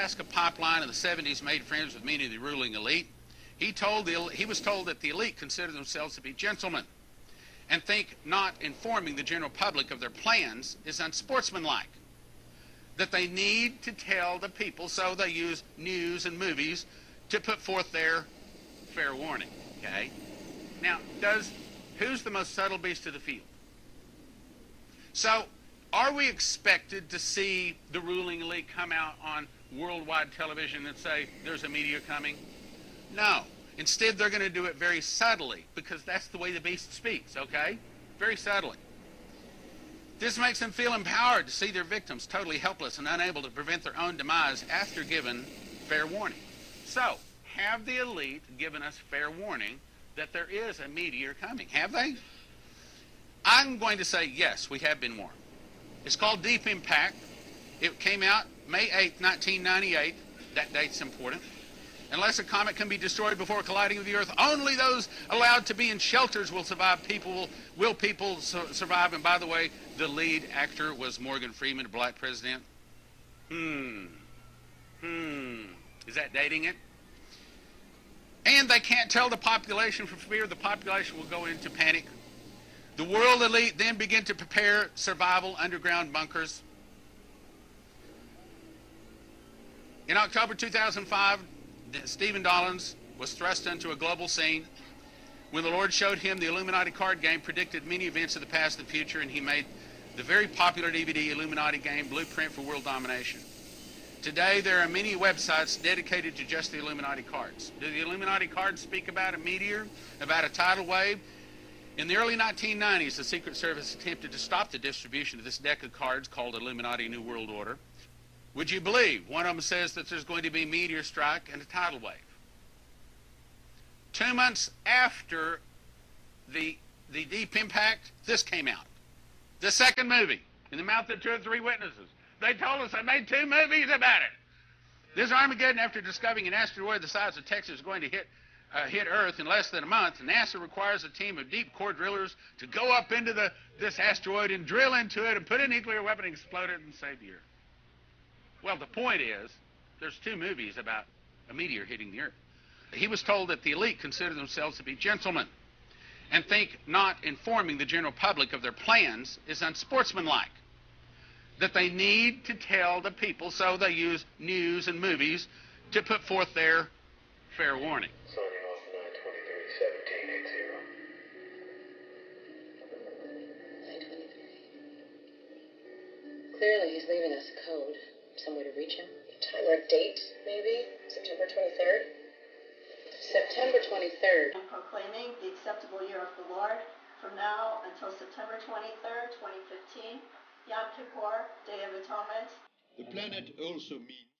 Alaska Pipeline in the 70s made friends with many of the ruling elite, he was told that the elite consider themselves to be gentlemen and think not informing the general public of their plans is unsportsmanlike, that they need to tell the people, so they use news and movies to put forth their fair warning. Okay? Now, who's the most subtle beast of the field? So, are we expected to see the ruling elite come out on worldwide television and say, there's a meteor coming? No. Instead, they're going to do it very subtly, because that's the way the beast speaks, okay? Very subtly. This makes them feel empowered to see their victims totally helpless and unable to prevent their own demise after given fair warning. So, have the elite given us fair warning that there is a meteor coming? Have they? I'm going to say yes, we have been warned. It's called Deep Impact. It came out May 8, 1998. That date's important. Unless a comet can be destroyed before colliding with the Earth, only those allowed to be in shelters will survive. Will people survive? And by the way, the lead actor was Morgan Freeman, a black president. Is that dating it? And they can't tell the population for fear the population will go into panic. The world elite then begin to prepare survival underground bunkers. In October 2005, Stephen Dollins was thrust into a global scene. When the Lord showed him the Illuminati card game, predicted many events of the past and future, and he made the very popular DVD Illuminati game Blueprint for World Domination. Today, there are many websites dedicated to just the Illuminati cards. Do the Illuminati cards speak about a meteor, about a tidal wave? In the early 1990s, the Secret Service attempted to stop the distribution of this deck of cards called Illuminati New World Order. Would you believe one of them says that there's going to be a meteor strike and a tidal wave? 2 months after the Deep Impact, this came out. The second movie, In the Mouth of Two or Three Witnesses. They told us they made 2 movies about it. This Armageddon, after discovering an asteroid the size of Texas, is going to hit Earth in less than a month. NASA requires a team of deep core drillers to go up into this asteroid and drill into it and put a nuclear weapon and explode it and save the Earth. Well, the point is, there's 2 movies about a meteor hitting the Earth. He was told that the elite consider themselves to be gentlemen and think not informing the general public of their plans is unsportsmanlike, that they need to tell the people, so they use news and movies to put forth their fair warning. Signing off 9/23/1780. 9/23. Clearly, he's leaving us a code. Some way to reach him. Time or date, maybe? September 23rd? September 23rd. I'm proclaiming the acceptable year of the Lord from now until September 23rd, 2015, Yom Kippur, Day of Atonement. The planet also means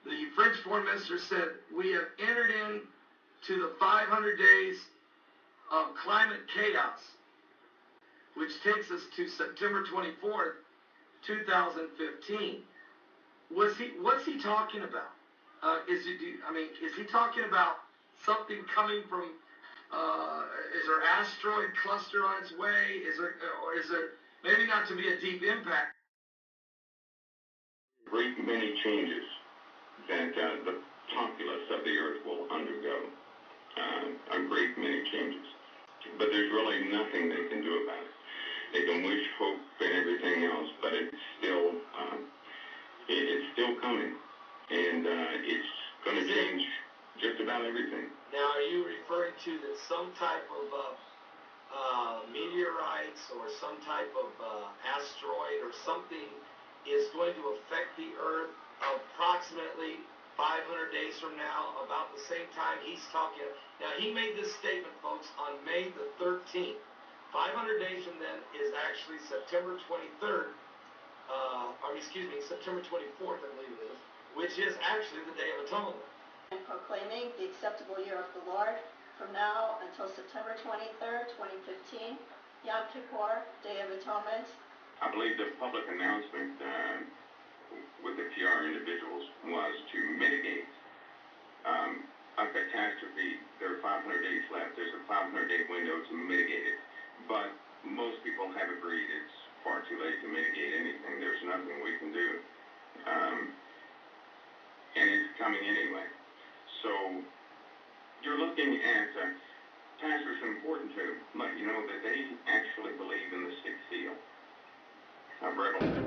the French Foreign Minister said, we have entered into the 500 days of climate chaos, which takes us to September 24th, 2015. What's he talking about? Is he talking about something coming from, is there asteroid cluster on its way? Or is there, maybe not to be a deep impact? Great many changes that the populace of the Earth will undergo, a great many changes. But there's really nothing they can do about it. They can wish, hope, and everything else, but it's still coming, and it's going to change just about everything. Now, are you referring to that some type of meteorites or some type of asteroid or something is going to affect the Earth approximately 500 days from now, about the same time he's talking? Now, he made this statement, folks, on May the 13th 500 days from then is actually September 23rd, September 24th, I believe it is, which is actually the Day of Atonement. And proclaiming the acceptable year of the Lord from now until September 23rd, 2015, Yom Kippur, Day of Atonement. I believe the public announcement with the PR individuals was to mitigate a catastrophe. There are 500 days left. There's a 500-day window to mitigate it. But most people have agreed it's far too late to mitigate anything. There's nothing we can do. And it's coming anyway. So you're looking at, Pastor, it's important to let you know that they actually believe in the sixth seal of Revelation.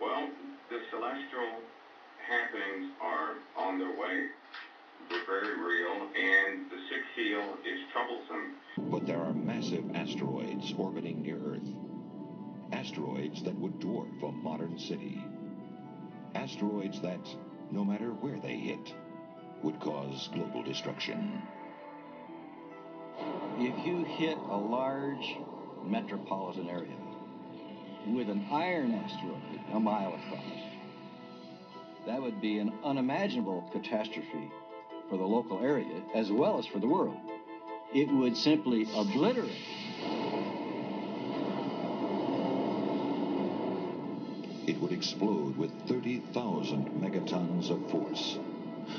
Well, the celestial happenings are on their way. They're very real, and the sixth seal is troublesome. But there are massive asteroids orbiting near Earth. Asteroids that would dwarf a modern city. Asteroids that, no matter where they hit, would cause global destruction. If you hit a large metropolitan area with an iron asteroid a mile across, that would be an unimaginable catastrophe for the local area as well as for the world. It would simply obliterate. It would explode with 30,000 megatons of force.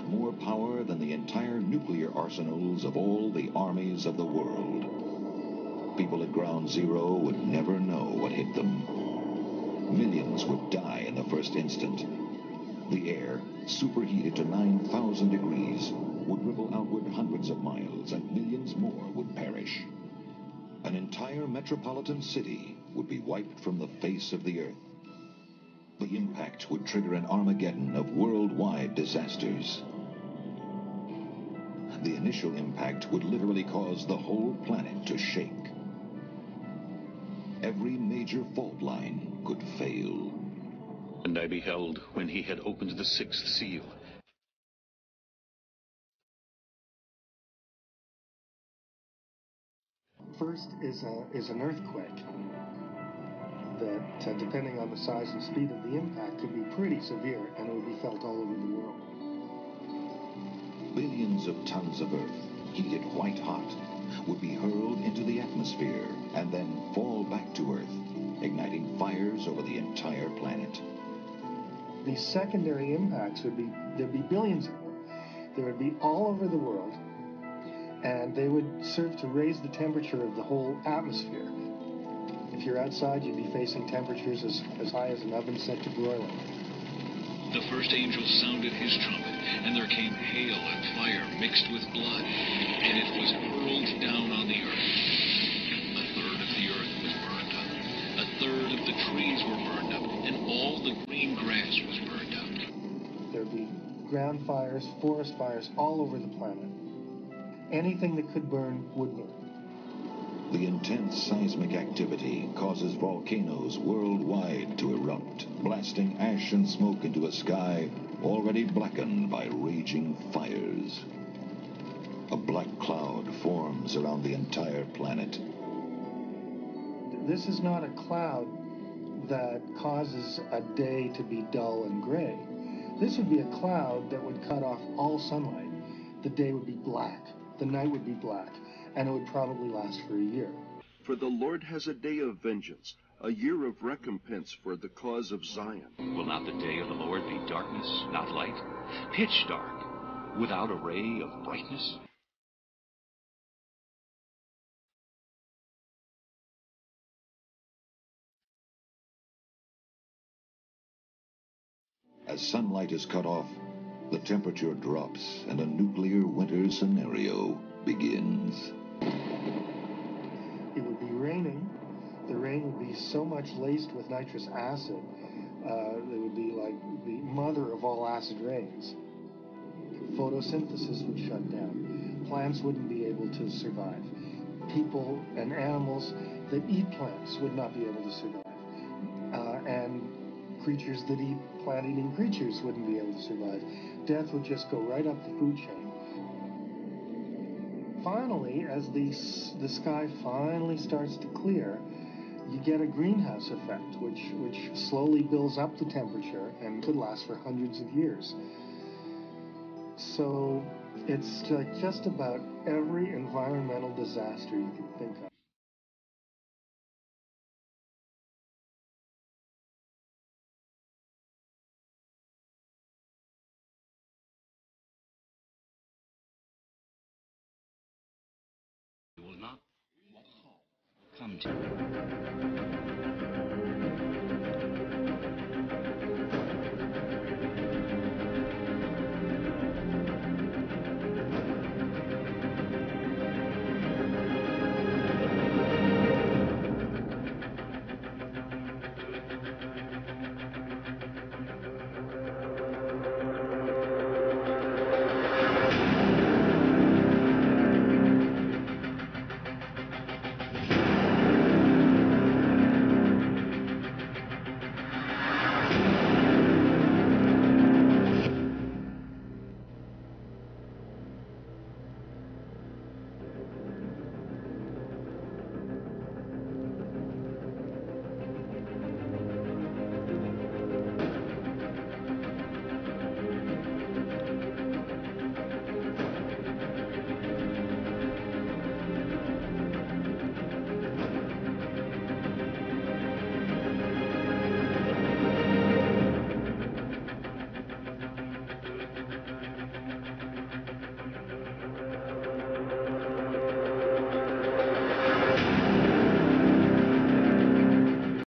More power than the entire nuclear arsenals of all the armies of the world. People at ground zero would never know what hit them. Millions would die in the first instant. The air, superheated to 9,000 degrees, would ripple outward hundreds of miles, and millions more would perish. An entire metropolitan city would be wiped from the face of the earth. The impact would trigger an Armageddon of worldwide disasters. The initial impact would literally cause the whole planet to shake. Every major fault line could fail. And I beheld when he had opened the sixth seal. First is an earthquake that, depending on the size and speed of the impact, could be pretty severe, and it would be felt all over the world. Billions of tons of Earth, heated white hot, would be hurled into the atmosphere and then fall back to Earth, igniting fires over the entire planet. These secondary impacts there'd be billions of them. They would be all over the world, and they would serve to raise the temperature of the whole atmosphere. If you're outside, you'd be facing temperatures as high as an oven set to broiling. The first angel sounded his trumpet, and there came hail and fire mixed with blood, and it was hurled down on the earth. A third of the earth was burned up. A third of the trees were burned up, and all the green grass was burned up. There'd be ground fires, forest fires all over the planet. Anything that could burn would burn. The intense seismic activity causes volcanoes worldwide to erupt, blasting ash and smoke into a sky already blackened by raging fires. A black cloud forms around the entire planet. This is not a cloud that causes a day to be dull and gray. This would be a cloud that would cut off all sunlight. The day would be black, the night would be black, and it would probably last for a year. For the Lord has a day of vengeance, a year of recompense for the cause of Zion. Will not the day of the Lord be darkness, not light? Pitch dark, without a ray of brightness? As sunlight is cut off, the temperature drops and a nuclear winter scenario begins. It would be raining. The rain would be so much laced with nitrous acid, it would be like the mother of all acid rains. Photosynthesis would shut down. Plants wouldn't be able to survive. People and animals that eat plants would not be able to survive. And creatures that eat plant-eating creatures wouldn't be able to survive. Death would just go right up the food chain. Finally, as the sky finally starts to clear, you get a greenhouse effect, which slowly builds up the temperature and could last for hundreds of years. So it's like just about every environmental disaster you can think of. Will not come to